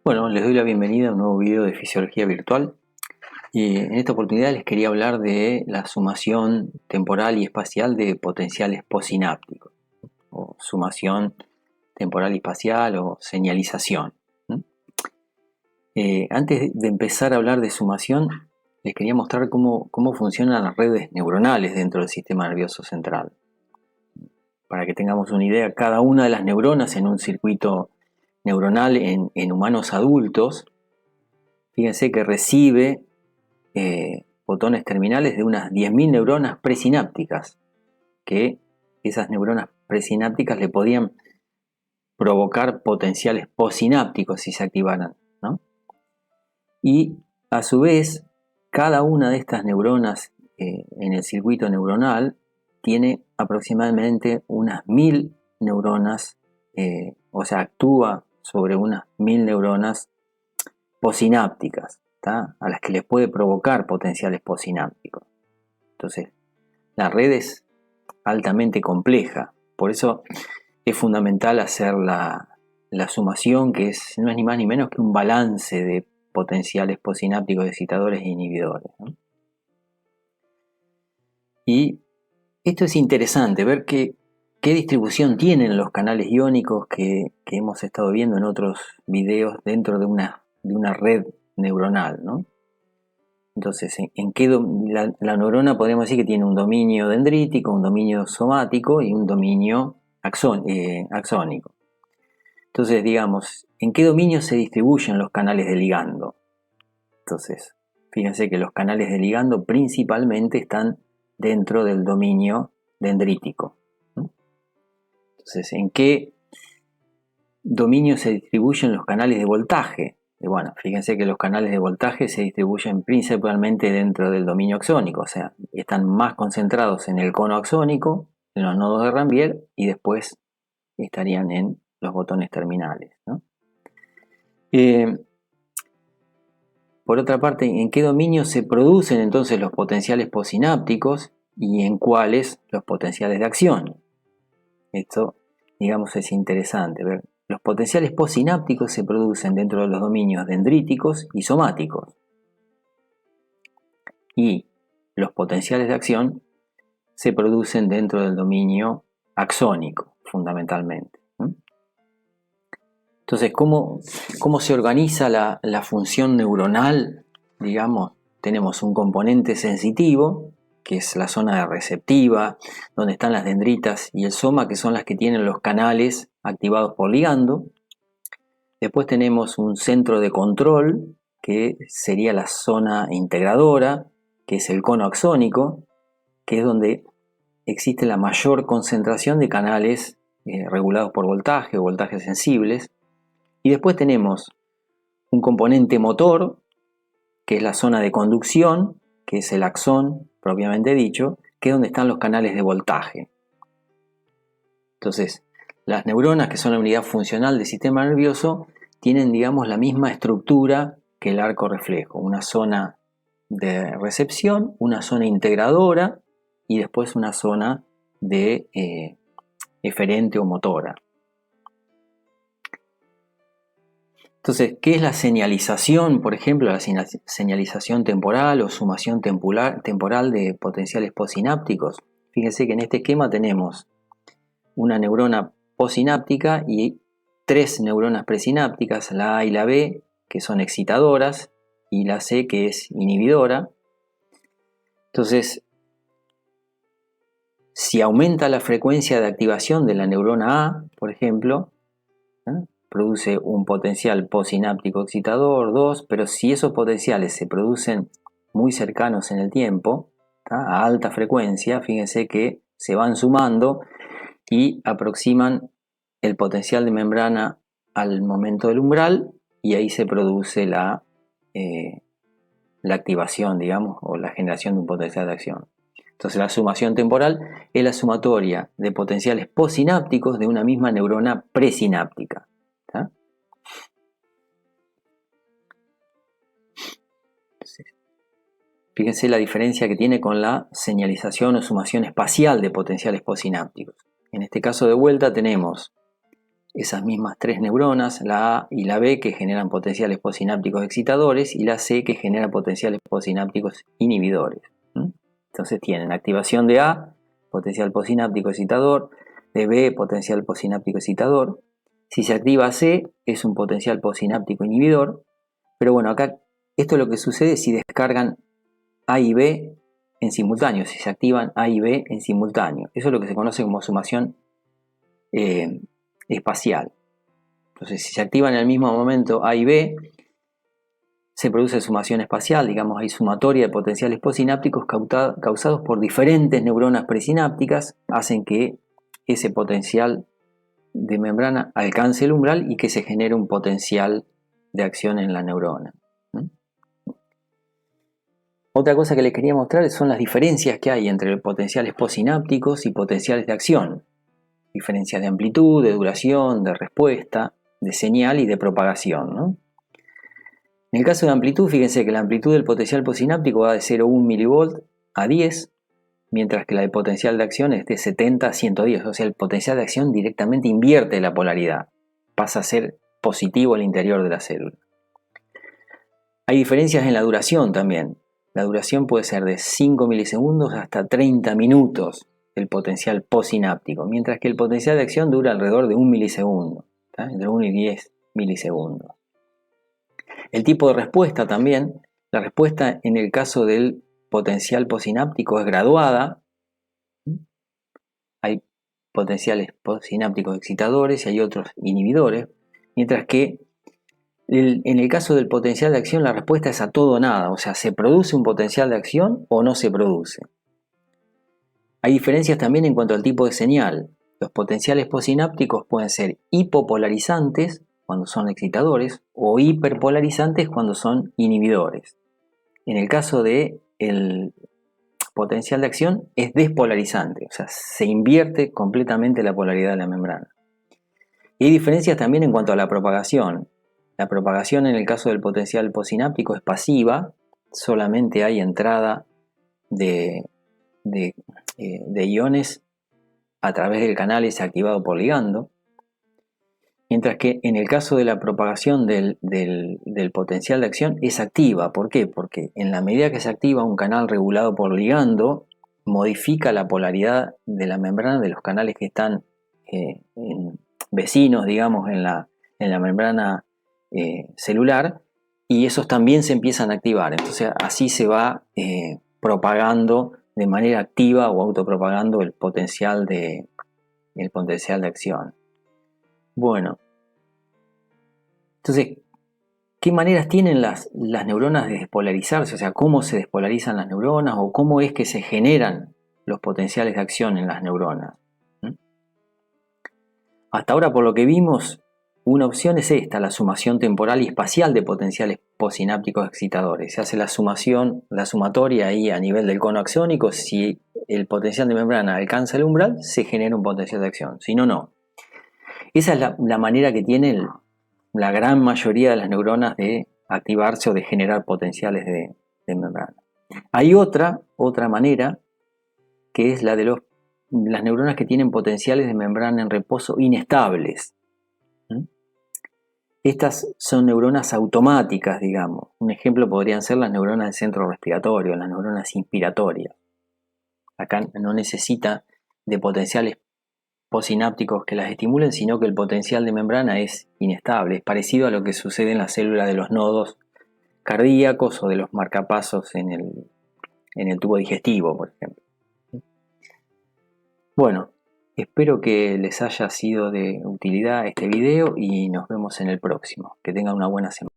Bueno, les doy la bienvenida a un nuevo video de Fisiología Virtual. Y en esta oportunidad les quería hablar de la sumación temporal y espacial de potenciales postsinápticos, o sumación temporal y espacial, o señalización. Antes de empezar a hablar de sumación, les quería mostrar cómo funcionan las redes neuronales dentro del sistema nervioso central. Para que tengamos una idea, cada una de las neuronas en un circuito neuronal en humanos adultos, fíjense que recibe botones terminales de unas 10.000 neuronas presinápticas, que esas neuronas presinápticas le podían provocar potenciales postsinápticos si se activaran, ¿no? Y a su vez, cada una de estas neuronas en el circuito neuronal tiene aproximadamente unas 1.000 neuronas, o sea, actúa sobre unas 1.000 neuronas postsinápticas, a las que les puede provocar potenciales postsinápticos. Entonces, la red es altamente compleja, por eso es fundamental hacer la sumación, que no es ni más ni menos que un balance de potenciales postsinápticos, excitadores e inhibidores, ¿no? Y esto es interesante, ver qué distribución tienen los canales iónicos que hemos estado viendo en otros videos dentro de una red neuronal, ¿no? Entonces, la neurona podríamos decir que tiene un dominio dendrítico, un dominio somático y un dominio axónico. Entonces, digamos, ¿en qué dominio se distribuyen los canales de ligando? Entonces, fíjense que los canales de ligando principalmente están dentro del dominio dendrítico. Entonces, ¿en qué dominio se distribuyen los canales de voltaje? Bueno, fíjense que los canales de voltaje se distribuyen principalmente dentro del dominio axónico, o sea, están más concentrados en el cono axónico, en los nodos de Ranvier, y después estarían en los botones terminales, ¿no? Por otra parte, ¿en qué dominio se producen entonces los potenciales postsinápticos y en cuáles los potenciales de acción? Esto, digamos, es interesante ver. Los potenciales postsinápticos se producen dentro de los dominios dendríticos y somáticos. Y los potenciales de acción se producen dentro del dominio axónico, fundamentalmente. Entonces, ¿cómo se organiza la función neuronal? Digamos, tenemos un componente sensitivo, que es la zona receptiva, donde están las dendritas y el soma, que son las que tienen los canales activados por ligando. Después tenemos un centro de control, que sería la zona integradora, que es el cono axónico, que es donde existe la mayor concentración de canales regulados por voltaje o voltajes sensibles. Y después tenemos un componente motor, que es la zona de conducción, que es el axón propiamente dicho, que es donde están los canales de voltaje. Entonces, las neuronas, que son la unidad funcional del sistema nervioso, tienen, digamos, la misma estructura que el arco reflejo. Una zona de recepción, una zona integradora y después una zona de eferente o motora. Entonces, ¿qué es la señalización? Por ejemplo, la señalización temporal o sumación temporal de potenciales postsinápticos. Fíjense que en este esquema tenemos una neurona postsináptica y 3 neuronas presinápticas, la A y la B, que son excitadoras, y la C, que es inhibidora. Entonces, si aumenta la frecuencia de activación de la neurona A, por ejemplo, produce un potencial postsináptico excitador, 2, pero si esos potenciales se producen muy cercanos en el tiempo, a alta frecuencia, fíjense que se van sumando y aproximan el potencial de membrana al momento del umbral, y ahí se produce la activación, digamos, o la generación de un potencial de acción. Entonces, la sumación temporal es la sumatoria de potenciales postsinápticos de una misma neurona presináptica. Fíjense la diferencia que tiene con la señalización o sumación espacial de potenciales postsinápticos. En este caso, de vuelta, tenemos esas mismas tres neuronas, la A y la B, que generan potenciales postsinápticos excitadores, y la C, que genera potenciales postsinápticos inhibidores. Entonces tienen activación de A, potencial postsináptico excitador, de B, potencial postsináptico excitador. Si se activa C, es un potencial postsináptico inhibidor. Pero bueno, acá esto es lo que sucede si descargan A y B en simultáneo, si se activan A y B en simultáneo. Eso es lo que se conoce como sumación espacial. Entonces, si se activan en el mismo momento A y B, se produce sumación espacial, digamos, hay sumatoria de potenciales postsinápticos causados por diferentes neuronas presinápticas, hacen que ese potencial de membrana alcance el umbral y que se genere un potencial de acción en la neurona. Otra cosa que les quería mostrar son las diferencias que hay entre potenciales postsinápticos y potenciales de acción. Diferencias de amplitud, de duración, de respuesta, de señal y de propagación, ¿no? En el caso de amplitud, fíjense que la amplitud del potencial postsináptico va de 0,1 mV a 10, mientras que la del potencial de acción es de 70 a 110. O sea, el potencial de acción directamente invierte la polaridad, pasa a ser positivo al interior de la célula. Hay diferencias en la duración también. La duración puede ser de 5 milisegundos hasta 30 minutos el potencial postsináptico, mientras que el potencial de acción dura alrededor de 1 milisegundo, ¿tá? Entre 1 y 10 milisegundos. El tipo de respuesta también, la respuesta en el caso del potencial postsináptico es graduada. Hay potenciales postsinápticos excitadores y hay otros inhibidores, mientras que en el caso del potencial de acción la respuesta es a todo o nada, o sea, ¿se produce un potencial de acción o no se produce? Hay diferencias también en cuanto al tipo de señal. Los potenciales postsinápticos pueden ser hipopolarizantes cuando son excitadores o hiperpolarizantes cuando son inhibidores. En el caso del potencial de acción es despolarizante, o sea, se invierte completamente la polaridad de la membrana. Y hay diferencias también en cuanto a la propagación. La propagación en el caso del potencial postsináptico es pasiva, solamente hay entrada de iones a través del canal ese activado por ligando, mientras que en el caso de la propagación del potencial de acción es activa. ¿Por qué? Porque en la medida que se activa un canal regulado por ligando, modifica la polaridad de la membrana de los canales que están vecinos, digamos, en la membrana celular, y esos también se empiezan a activar. Entonces así se va propagando de manera activa o autopropagando el potencial de acción. Bueno, entonces, ¿qué maneras tienen las neuronas de despolarizarse? O sea, ¿cómo se despolarizan las neuronas o cómo es que se generan los potenciales de acción en las neuronas? Hasta ahora, por lo que vimos, una opción es esta, la sumación temporal y espacial de potenciales postsinápticos excitadores. Se hace la sumatoria ahí a nivel del cono axónico. Si el potencial de membrana alcanza el umbral, se genera un potencial de acción. Si no, no. Esa es la manera que tiene la gran mayoría de las neuronas de activarse o de generar potenciales de membrana. Hay otra manera, que es la de las neuronas que tienen potenciales de membrana en reposo inestables. Estas son neuronas automáticas, digamos. Un ejemplo podrían ser las neuronas del centro respiratorio, las neuronas inspiratorias. Acá no necesita de potenciales postsinápticos que las estimulen, sino que el potencial de membrana es inestable. Es parecido a lo que sucede en la célula de los nodos cardíacos o de los marcapasos en el tubo digestivo, por ejemplo. Bueno, espero que les haya sido de utilidad este video y nos vemos en el próximo. Que tengan una buena semana.